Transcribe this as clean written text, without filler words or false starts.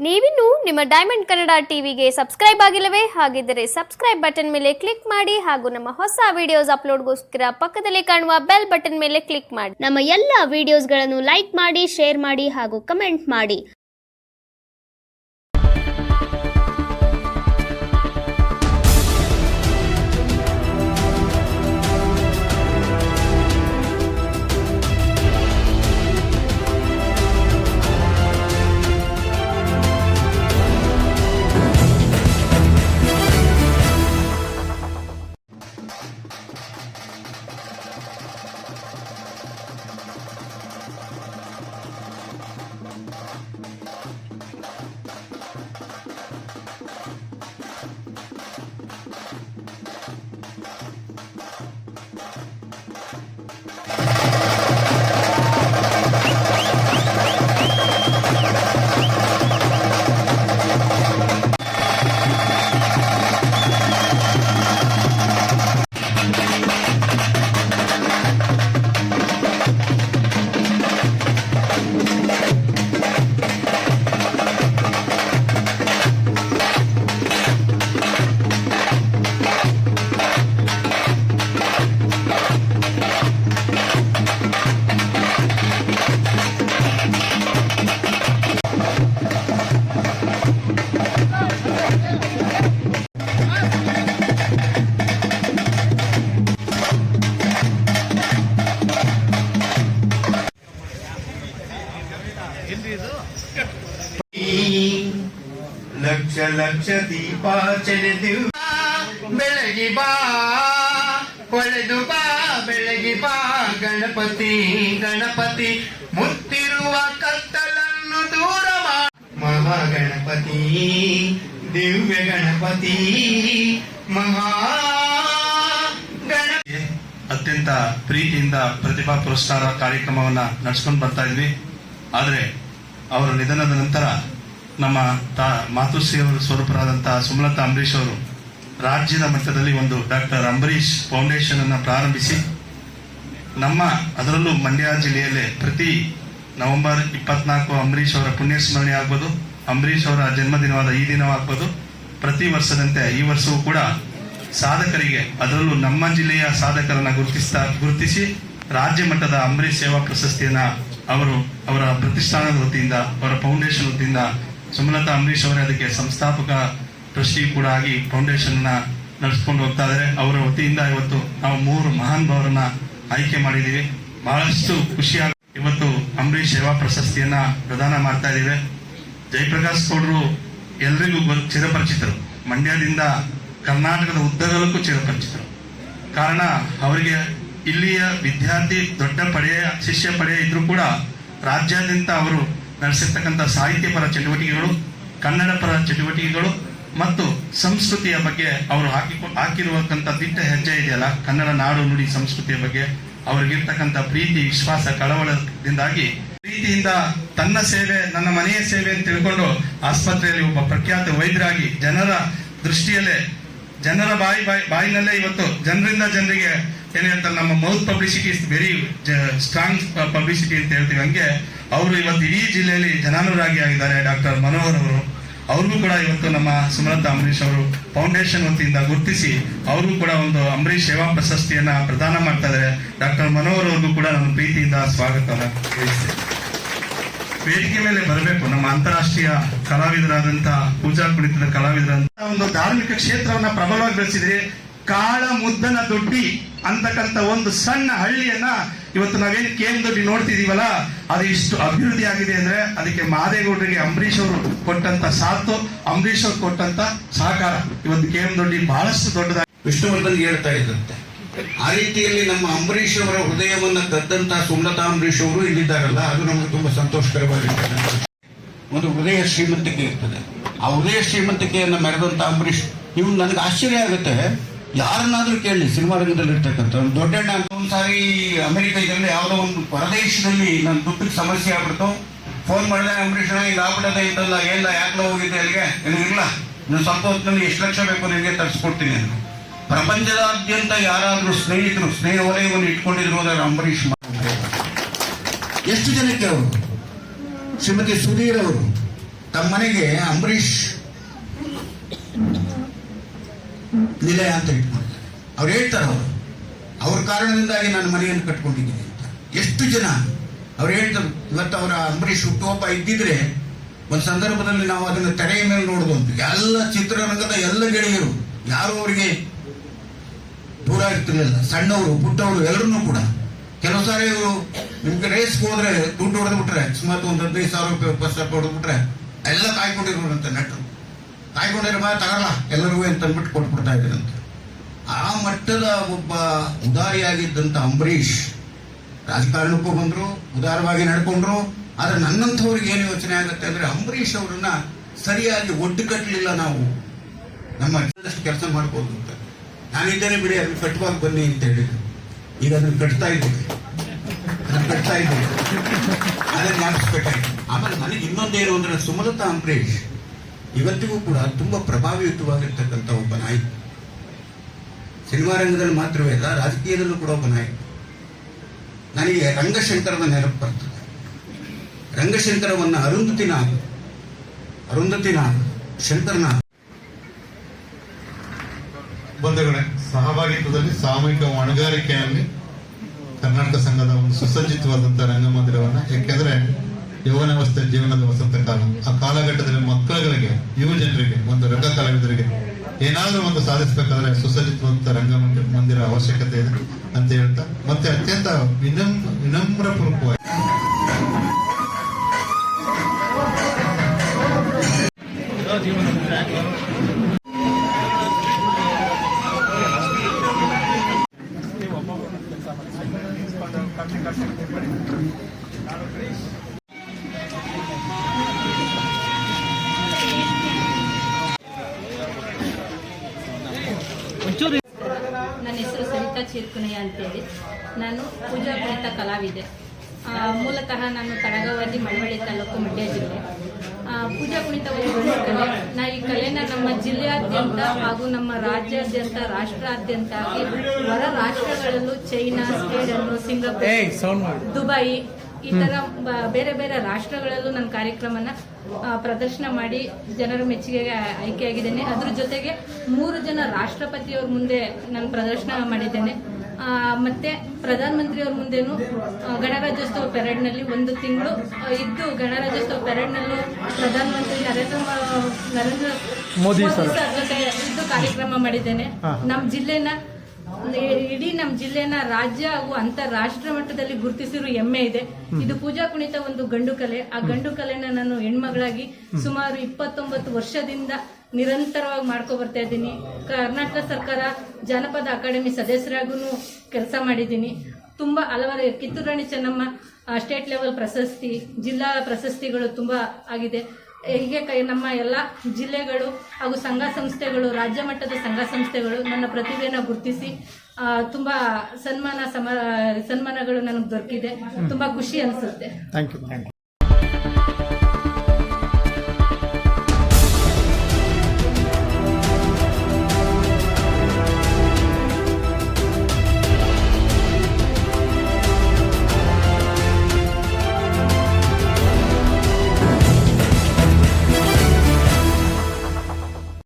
ನೀವಿನ್ನು ನಿಮ್ಮ ಡೈಮಂಡ್ ಕನ್ನಡ ಟಿವಿಗೆ ಸಬ್ಸ್ಕ್ರೈಬ್ ಆಗಿಲ್ಲವೇ? ಹಾಗಿದ್ದರೆ ಸಬ್ಸ್ಕ್ರೈಬ್ ಬಟನ್ ಮೇಲೆ ಕ್ಲಿಕ್ ಮಾಡಿ ಹಾಗೂ ನಮ್ಮ ಹೊಸ ವಿಡಿಯೋಸ್ ಅಪ್ಲೋಡ್ಗೋಸ್ಕರ ಪಕ್ಕದಲ್ಲಿ ಕಾಣುವ ಬೆಲ್ ಬಟನ್ ಮೇಲೆ ಕ್ಲಿಕ್ ಮಾಡಿ. ನಮ್ಮ ಎಲ್ಲ ವಿಡಿಯೋಸ್ಗಳನ್ನು ಲೈಕ್ ಮಾಡಿ, ಶೇರ್ ಮಾಡಿ ಹಾಗೂ ಕಮೆಂಟ್ ಮಾಡಿ. ಲಕ್ಷ ಲಕ್ಷ ದೀಪಾಚರಿದು ಬೆಳಗಿ ಬಾ, ಹೊಳೆದು ಬಾ, ಬೆಳಗಿ ಬಾ ಗಣಪತಿ ಗಣಪತಿ, ಮುತ್ತಿರುವ ಕತ್ತಲನ್ನು ದೂರ ಮಹಾಗಣಪತಿ, ದಿವ್ಯ ಗಣಪತಿ, ಮಹಾ ಗಣಪತಿ. ಅತ್ಯಂತ ಪ್ರೀತಿಯಿಂದ ಪ್ರತಿಭಾ ಪುರಸ್ಕಾರ ಕಾರ್ಯಕ್ರಮವನ್ನ ನಡೆಸ್ಕೊಂಡು ಬರ್ತಾ ಇದ್ವಿ. ಆದರೆ ಅವರ ನಿಧನದ ನಂತರ ನಮ್ಮ ಮಾತುಶ್ರೀಯವರ ಸ್ವರೂಪರಾದಂತಹ ಸುಮಲತಾ ಅಂಬರೀಶ್ ಅವರು ರಾಜ್ಯದ ಮಟ್ಟದಲ್ಲಿ ಒಂದು ಡಾಕ್ಟರ್ ಅಂಬರೀಶ್ ಫೌಂಡೇಶನ್ ಅನ್ನು ಪ್ರಾರಂಭಿಸಿ, ಅದರಲ್ಲೂ ಮಂಡ್ಯ ಜಿಲ್ಲೆಯಲ್ಲೇ ಪ್ರತಿ ನವೆಂಬರ್ 24 ಅಂಬರೀಶ್ ಅವರ ಪುಣ್ಯಸ್ಮರಣೆ ಆಗ್ಬೋದು, ಅಂಬರೀಶ್ ಅವರ ಜನ್ಮದಿನವಾದ ಈ ದಿನವಾಗ್ಬೋದು, ಪ್ರತಿ ವರ್ಷದಂತೆ ಈ ವರ್ಷವೂ ಕೂಡ ಸಾಧಕರಿಗೆ, ಅದರಲ್ಲೂ ನಮ್ಮ ಜಿಲ್ಲೆಯ ಸಾಧಕರನ್ನ ಗುರುತಿಸಿ ರಾಜ್ಯ ಮಟ್ಟದ ಅಂಬರೀಶ್ ಸೇವಾ ಪ್ರಶಸ್ತಿಯನ್ನ ಅವರ ಪ್ರತಿಷ್ಠಾನದ ವತಿಯಿಂದ, ಅವರ ಫೌಂಡೇಶನ್ ವತಿಯಿಂದ ಸುಮಲತಾ ಅಂಬರೀಶ್ ಅವರೇ ಅದಕ್ಕೆ ಸಂಸ್ಥಾಪಕ ಟ್ರಸ್ಟಿ ಕೂಡ ಆಗಿ ಫೌಂಡೇಶನ್ ನಡೆಸ್ಕೊಂಡು ಹೋಗ್ತಾ ಇದ್ದಾರೆ. ಅವರ ವತಿಯಿಂದ ಇವತ್ತು ನಾವು 3 ಮಹಾನ್ ಭಾವರನ್ನ ಆಯ್ಕೆ ಮಾಡಿದ್ದೀವಿ. ಬಹಳಷ್ಟು ಖುಷಿಯಾಗಿ ಇವತ್ತು ಅಂಬರೀಶ್ ಸೇವಾ ಪ್ರಶಸ್ತಿಯನ್ನ ಪ್ರದಾನ ಮಾಡ್ತಾ ಇದ್ದೀವಿ. ಜಯಪ್ರಕಾಶ್ ಗೌಡರು ಎಲ್ರಿಗೂ ಚಿರಪರಿಚಿತರು, ಮಂಡ್ಯದಿಂದ ಕರ್ನಾಟಕದ ಉದ್ದಗಲಕ್ಕೂ ಚಿರಪರಿಚಿತರು. ಕಾರಣ ಅವರಿಗೆ ಇಲ್ಲಿಯ ವಿದ್ಯಾರ್ಥಿ ದೊಡ್ಡ ಶಿಷ್ಯ ಪಡೆಯ ಇದ್ರೂ ಕೂಡ ರಾಜ್ಯಾದ್ಯಂತ ಅವರು ನಡೆಸಿರ್ತಕ್ಕಂಥ ಸಾಹಿತ್ಯ ಪರ ಚಟುವಟಿಕೆಗಳು, ಕನ್ನಡ ಪರ ಚಟುವಟಿಕೆಗಳು ಮತ್ತು ಸಂಸ್ಕೃತಿಯ ಬಗ್ಗೆ ಅವರು ಹಾಕಿರುವಂತ ದಿಟ್ಟ ಹೆಜ್ಜೆ ಇದೆಯಲ್ಲ, ಕನ್ನಡ ನಾಡು ನುಡಿ ಸಂಸ್ಕೃತಿಯ ಬಗ್ಗೆ ಅವರಿಗಿರ್ತಕ್ಕಂಥ ಪ್ರೀತಿ, ವಿಶ್ವಾಸ, ಕಳವಳದಿಂದಾಗಿ ಪ್ರೀತಿಯಿಂದ ತನ್ನ ಸೇವೆ ನನ್ನ ಮನೆಯ ಸೇವೆ ಅಂತ ತಿಳ್ಕೊಂಡು ಆಸ್ಪತ್ರೆಯಲ್ಲಿ ಒಬ್ಬ ಪ್ರಖ್ಯಾತ ವೈದ್ಯರಾಗಿ ಜನರ ದೃಷ್ಟಿಯಲ್ಲೇ, ಜನರ ಬಾಯಿನಲ್ಲೇ ಇವತ್ತು ಜನರಿಂದ ಜನರಿಗೆ ಏನ್ ಹೇಳ್ತಾರೆ, ನಮ್ಮ mouth publicity is very strong publicity ಅಂತ ಹೇಳ್ತೀವಿ. ಹಂಗೆ ಅವರು ಇವತ್ತು ಇಡೀ ಜಿಲ್ಲೆಯಲ್ಲಿ ಜನಾನುರಾಗಿ ಆಗಿದ್ದಾರೆ. ಡಾಕ್ಟರ್ ಮನೋಹರ್ ಅವರು, ಅವ್ರಿಗೂ ಕೂಡ ಇವತ್ತು ನಮ್ಮ ಸುಮಲತಾ ಅಂಬರೀಶ್ ಅವರು ಫೌಂಡೇಶನ್ ವತಿಯಿಂದ ಗುರುತಿಸಿ ಅವ್ರಿಗೂ ಕೂಡ ಒಂದು ಅಂಬರೀಶ್ ಸೇವಾ ಪ್ರಶಸ್ತಿಯನ್ನ ಪ್ರದಾನ ಮಾಡ್ತಾ ಇದ್ದಾರೆ. ಡಾಕ್ಟರ್ ಮನೋಹರ್ ಅವ್ರಿಗೂ ಕೂಡ ನಾನು ಪ್ರೀತಿಯಿಂದ ಸ್ವಾಗತವನ್ನು ತಿಳಿಸ್ತೇನೆ. ವೇದಿಕೆ ಮೇಲೆ ಬರಬೇಕು ನಮ್ಮ ಅಂತಾರಾಷ್ಟ್ರೀಯ ಕಲಾವಿದರಾದಂತಹ ಪೂಜಾ ಕುಣಿತದ ಕಲಾವಿದರಂತ ಒಂದು ಧಾರ್ಮಿಕ ಕ್ಷೇತ್ರವನ್ನ ಪ್ರಬಲವಾಗಿ ಬೆಳೆಸಿದ್ರಿ. ಕಾಳ ಮುದ್ದನ ದೊಡ್ಡಿ ಅಂತಕ್ಕಂಥ ಒಂದು ಸಣ್ಣ ಹಳ್ಳಿಯನ್ನ ಇವತ್ತು ನಾವೇನು KM ದೊಡ್ಡಿ ನೋಡ್ತಿದೀವಲ್ಲ, ಅದು ಇಷ್ಟು ಅಭಿವೃದ್ಧಿ ಆಗಿದೆ ಅಂದ್ರೆ ಅದಕ್ಕೆ ಮಾದೇಗೌಡರಿಗೆ ಅಂಬರೀಶ್ ಅವರು ಕೊಟ್ಟಂತ ಸಾಥು, ಅಂಬರೀಶ್ ಅವರು ಕೊಟ್ಟಂತ ಸಹಕಾರ ಇವತ್ತು KM ದೊಡ್ಡಿ ಬಹಳಷ್ಟು ದೊಡ್ಡದಾಗಿ ವಿಷ್ಣುವರ್ಧನ್ ಹೇಳ್ತಾ ಇದ್ದಂತೆ. ಆ ರೀತಿಯಲ್ಲಿ ನಮ್ಮ ಅಂಬರೀಶ್ ಅವರ ಹೃದಯವನ್ನ ಕದ್ದಂತ ಸುಮಲತಾ ಅಂಬರೀಶ್ ಅವರು ಇಲ್ಲಿದ್ದಾರಲ್ಲ, ಅದು ನಮಗೆ ತುಂಬಾ ಸಂತೋಷಕರವಾಗಿರ್ತದೆ. ಒಂದು ಹೃದಯ ಶ್ರೀಮಂತಿಕೆ ಇರ್ತದೆ. ಆ ಹೃದಯ ಶ್ರೀಮಂತಿಕೆಯನ್ನ ಮೆರೆದಂತ ಅಂಬರೀಶ್, ಇವು ನನಗೆ ಆಶ್ಚರ್ಯ ಆಗುತ್ತೆ. ಯಾರನ್ನಾದ್ರೂ ಕೇಳಿ ಸಿನಿಮಾ ರಂಗದಲ್ಲಿ ಇರ್ತಕ್ಕಂಥ ದೊಡ್ಡಣ್ಣ ಅಂತ ಒಂದ್ಸಾರಿ ಅಮೆರಿಕದಲ್ಲಿ ಯಾವುದೋ ಒಂದು ಹೊರದೇಶದಲ್ಲಿ ನನ್ನ ದುಡ್ಡಿಗೆ ಸಮಸ್ಯೆ ಆಗ್ಬಿಡ್ತು. ಫೋನ್ ಮಾಡಿದೆ, ಅಂಬರೀಶ್ ಈಗ ಆಗ್ಬಿಡದೆ ಅಂತಲ್ಲ, ಎಲ್ಲ ಯಾಕೆ ಹೋಗಿದ್ದೆ ಅಲ್ಲಿಗೆ, ಇಲ್ಲ ನಾನು ಸ್ವಲ್ಪ ಹೊತ್ತಿನಲ್ಲಿ ಎಷ್ಟು ಲಕ್ಷ ಬೇಕು ನಿಮಗೆ ತರಿಸ್ಕೊಡ್ತೀನಿ ಅಂತ. ಪ್ರಪಂಚದಾದ್ಯಂತ ಯಾರಾದರೂ ಸ್ನೇಹಿತರು ಸ್ನೇಹ ವಲಯವನ್ನು ಇಟ್ಕೊಂಡಿದ್ರು ಅಂದ್ರೆ ಅಂಬರೀಶ್. ಎಷ್ಟು ಜನಕ್ಕೆ ಅವರು ಶ್ರೀಮತಿ ಸುಧೀರ್ ಅವರು ತಮ್ಮ ಮನೆಗೆ ಅಂಬರೀಷ್ ನಿಲಯ ಅಂತ ಇಟ್ಕೊಂಡಿದ್ದಾರೆ. ಅವ್ರು ಹೇಳ್ತಾರೆ, ಅವ್ರ ಕಾರಣದಿಂದಾಗಿ ನಾನು ಮನೆಯನ್ನು ಕಟ್ಕೊಂಡಿದ್ದೀನಿ ಅಂತ. ಎಷ್ಟು ಜನ ಅವ್ರು ಹೇಳ್ತಾರೆ. ಇವತ್ತು ಅವರ ಅಂಬರೀಷ್ ಹುಟ್ಟುಹಬ್ಬ ಇದ್ದಿದ್ರೆ ಒಂದು ಸಂದರ್ಭದಲ್ಲಿ ನಾವು ಅದನ್ನು ತೆರೆಯ ಮೇಲೆ ನೋಡೋದು. ಎಲ್ಲ ಚಿತ್ರರಂಗದ ಎಲ್ಲ ಗೆಳೆಯರು ಯಾರು ಅವರಿಗೆ ದೂರ ಇರ್ತಿರ್ಲಿಲ್ಲ. ಸಣ್ಣವರು ಪುಟ್ಟವರು ಎಲ್ಲರನ್ನೂ ಕೂಡ. ಕೆಲವು ಸಾರಿ ಇವರು ನಿಮ್ಗೆ ರೇಸ್ಗೆ ಹೋದ್ರೆ ದುಡ್ಡು ಹೊಡೆದು ಬಿಟ್ರೆ ಸುಮಾರು ಒಂದು 15,000 ರೂಪಾಯಿ 20,000 ರೂಪಾಯಿ ಹೊಡೆದು ಬಿಟ್ರೆ ಎಲ್ಲ ಕಾಯ್ಕೊಂಡಿರೋರಂತೆ ನಟರು. ಕಾಯ್ಕೊಂಡಿರೋ ತಗಲ್ಲ ಎಲ್ಲರಿಗೂ ಅಂತ ಅಂದ್ಬಿಟ್ಟು ಕೊಟ್ಬಿಡ್ತಾ ಇದ್ರಂತೆ. ಆ ಮಟ್ಟದ ಒಬ್ಬ ಉದಾರಿಯಾಗಿದ್ದಂಥ ಅಂಬರೀಷ್ ರಾಜಕಾರಣಕ್ಕೂ ಬಂದ್ರು, ಉದಾರವಾಗಿ ನಡ್ಕೊಂಡ್ರು. ಆದ್ರೆ ನನ್ನಂಥವ್ರಿಗೆ ಏನು ಯೋಚನೆ ಆಗುತ್ತೆ ಅಂದ್ರೆ, ಅಂಬರೀಷ್ ಅವರನ್ನ ಸರಿಯಾಗಿ ಒಡ್ಡು ಕಟ್ಟಲಿಲ್ಲ ನಾವು. ನಮ್ಮ ಕೆಲಸ ಮಾಡ್ಬೋದು ಅಂತ ನಾನಿದ್ದೇನೆ ಬಿಡಿ, ಅದನ್ನ ಕಟ್ಟುವಾಗ ಬನ್ನಿ ಅಂತ ಹೇಳಿದ್ರು. ಈಗ ಅದನ್ನ ಕಟ್ತಾ ಇದ್ದೀವಿ, ಅದನ್ನ ಜ್ಞಾಪಿಸ್ಬೇಕಾಯ್ತು. ಆಮೇಲೆ ನನಗೆ ಇನ್ನೊಂದೇನು ಅಂದ್ರೆ, ಸುಮಲತಾ ಅಂಬರೀಷ್ ಇವತ್ತಿಗೂ ಕೂಡ ತುಂಬಾ ಪ್ರಭಾವಿಯುತವಾಗಿರ್ತಕ್ಕಂಥ ಒಬ್ಬ ನಾಯಕ. ಸಿನಿಮಾ ರಂಗದಲ್ಲಿ ಮಾತ್ರವೇ ಅಲ್ಲ, ರಾಜಕೀಯದಲ್ಲೂ ಕೂಡ ಒಬ್ಬ ನಾಯಕ. ನನಗೆ ರಂಗಶಂಕರದ ನೆನಪು ಬರ್ತದೆ. ರಂಗಶಂಕರವನ್ನ ಅರುಂಧತಿನಾಗ್ ಶಂಕರನಾಗ್. ಬಂಧುಗಳೇ, ಸಹಭಾಗಿತ್ವದಲ್ಲಿ ಸಾಮೂಹಿಕ ಹೊಣೆಗಾರಿಕೆಯಲ್ಲಿ ಕರ್ನಾಟಕ ಸಂಘದ ಒಂದು ಸುಸಜ್ಜಿತವಾದಂತಹ ರಂಗಮಂದಿರವನ್ನ, ಯಾಕೆಂದ್ರೆ ಯೌವನಾವಸ್ಥೆ ಜೀವನದ ವಸಂತ ಕಾಲ. ಆ ಕಾಲಘಟ್ಟದಲ್ಲಿ ಮಕ್ಕಳುಗಳಿಗೆ, ಯುವ ಜನರಿಗೆ, ಒಂದು ರಂಗ ಕಲಾವಿದರಿಗೆ ಏನಾದರೂ ಒಂದು ಸಾಧಿಸಬೇಕಾದ್ರೆ ಸುಸಜ್ಜಿತವಾದಂತಹ ರಂಗಮಂದಿರ ಅವಶ್ಯಕತೆ ಇದೆ ಅಂತ ಹೇಳ್ತಾ, ಮತ್ತೆ ಅತ್ಯಂತ ವಿನಮ್ರಪೂರ್ವಕವಾಗಿ ನನ್ನ ಹೆಸರು ಸವಿತಾ ಚೀರ್ಕುನಯ್ಯ ಅಂತೇಳಿ. ನಾನು ಪೂಜಾ ಕುಣಿತ ಕಲಾವಿದೆ. ಮೂಲತಃ ನಾನು ತಡಗವಲ್ಲಿ ಮಳವಳ್ಳಿ ತಾಲೂಕು, ಮಂಡ್ಯ ಜಿಲ್ಲೆ. ಪೂಜಾ ಕುಣಿತ ಒಂದು ಕಲೆ. ಈ ಕಲೆನ ನಮ್ಮ ಜಿಲ್ಲೆಯಾದ್ಯಂತ ಹಾಗೂ ನಮ್ಮ ರಾಜ್ಯಾದ್ಯಂತ, ರಾಷ್ಟ್ರಾದ್ಯಂತ ಹೊರ ರಾಷ್ಟ್ರಗಳಲ್ಲೂ ಚೈನಾ, ಸ್ವೀಡನ್, ಸಿಂಗಾಪುರ್, ದುಬೈ ಈ ತರ ಬೇರೆ ಬೇರೆ ರಾಷ್ಟ್ರಗಳಲ್ಲೂ ನನ್ನ ಕಾರ್ಯಕ್ರಮನ ಪ್ರದರ್ಶನ ಮಾಡಿ ಜನರ ಮೆಚ್ಚುಗೆಗೆ ಆಯ್ಕೆಯಾಗಿದ್ದೇನೆ. ಅದ್ರ ಜೊತೆಗೆ 3 ಜನ ರಾಷ್ಟ್ರಪತಿಯವ್ರ ಮುಂದೆ ನಾನು ಪ್ರದರ್ಶನ ಮಾಡಿದ್ದೇನೆ. ಮತ್ತೆ ಪ್ರಧಾನಮಂತ್ರಿಯವ್ರ ಮುಂದೆನೂ ಗಣರಾಜ್ಯೋತ್ಸವ ಪೆರೇಡ್ನಲ್ಲಿ 1 ತಿಂಗಳು ಇದ್ದು, ಗಣರಾಜ್ಯೋತ್ಸವ ಪೆರೇಡ್ನಲ್ಲೂ ಪ್ರಧಾನಮಂತ್ರಿ ನರೇಂದ್ರ ಮೋದಿ ಸರ್ ಜೊತೆ ಇದ್ದು ಕಾರ್ಯಕ್ರಮ ಮಾಡಿದ್ದೇನೆ. ನಮ್ಮ ಜಿಲ್ಲೆನ, ಇಡೀ ನಮ್ಮ ಜಿಲ್ಲೆನ ರಾಜ್ಯ ಹಾಗೂ ಅಂತಾರಾಷ್ಟ್ರ ಮಟ್ಟದಲ್ಲಿ ಗುರುತಿಸಿರುವ ಹೆಮ್ಮೆ ಇದೆ. ಇದು ಪೂಜಾ ಕುಣಿತ ಒಂದು ಗಂಡು ಕಲೆ. ಆ ಗಂಡು ಕಲೆನ ನಾನು ಹೆಣ್ಮಗಳಾಗಿ ಸುಮಾರು 29 ವರ್ಷದಿಂದ ನಿರಂತರವಾಗಿ ಮಾಡ್ಕೊ ಬರ್ತಾ ಇದ್ದೀನಿ. ಕರ್ನಾಟಕ ಸರ್ಕಾರ ಜಾನಪದ ಅಕಾಡೆಮಿ ಸದಸ್ಯರಾಗೂ ಕೆಲಸ ಮಾಡಿದ್ದೀನಿ. ತುಂಬಾ ಹಲವಾರು ಕಿತ್ತೂರು ರಾಣಿ ಚೆನ್ನಮ್ಮ ಸ್ಟೇಟ್ ಲೆವೆಲ್ ಪ್ರಶಸ್ತಿ, ಜಿಲ್ಲಾ ಪ್ರಶಸ್ತಿಗಳು ತುಂಬಾ ಆಗಿದೆ. ಹೀಗೆ ನಮ್ಮ ಎಲ್ಲ ಜಿಲ್ಲೆಗಳು ಹಾಗೂ ಸಂಘ ಸಂಸ್ಥೆಗಳು, ರಾಜ್ಯ ಮಟ್ಟದ ಸಂಘ ಸಂಸ್ಥೆಗಳು ನನ್ನ ಪ್ರತಿಭೆಯನ್ನು ಗುರುತಿಸಿ ತುಂಬಾ ಸನ್ಮಾನಗಳು ನನಗೆ ದೊರಕಿದೆ. ತುಂಬಾ ಖುಷಿ ಅನಿಸುತ್ತೆ. Thank you.